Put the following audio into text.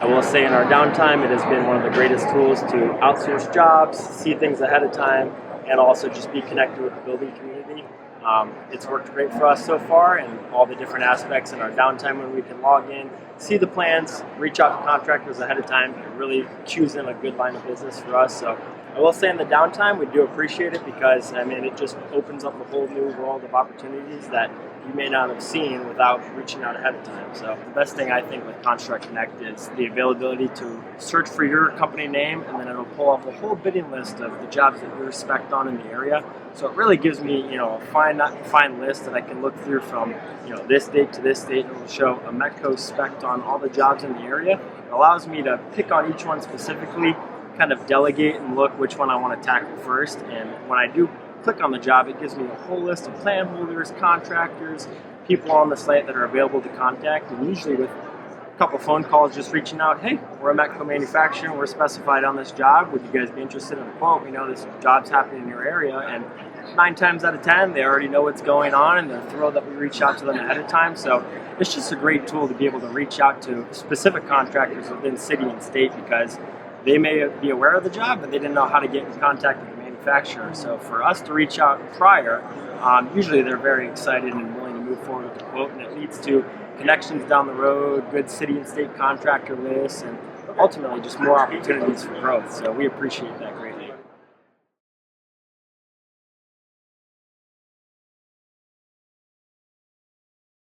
will say in our downtime, it has been one of the greatest tools to outsource jobs, see things ahead of time, and also just be connected with the building community. It's worked great for us so far, and all the different aspects in our downtime when we can log in, see the plans, reach out to contractors ahead of time, and really choose in a good line of business for us. So I will say in the downtime, we do appreciate it because, it just opens up a whole new world of opportunities that you may not have seen without reaching out ahead of time. So the best thing I think with ConstructConnect is the availability to search for your company name, and then it'll pull up a whole bidding list of the jobs that you're spec'd on in the area. So it really gives me, a fine list that I can look through from, this date to this date, and it'll show Ametco spec'd on all the jobs in the area. It allows me to pick on each one specifically, kind of delegate and look which one I want to tackle first. And when I do click on the job, it gives me a whole list of plan holders, contractors, people on the site that are available to contact, and usually with a couple phone calls just reaching out, hey, we're Ametco Manufacturing, we're specified on this job, would you guys be interested in a quote? We know this job's happening in your area, and 9 times out of 10, they already know what's going on, and they're thrilled that we reach out to them ahead of time. So it's just a great tool to be able to reach out to specific contractors within city and state, because they may be aware of the job, but they didn't know how to get in contact with the manufacturer. So for us to reach out prior, usually they're very excited and willing to move forward with the quote, and it leads to connections down the road, good city and state contractor lists, and ultimately just more opportunities for growth. So we appreciate that greatly.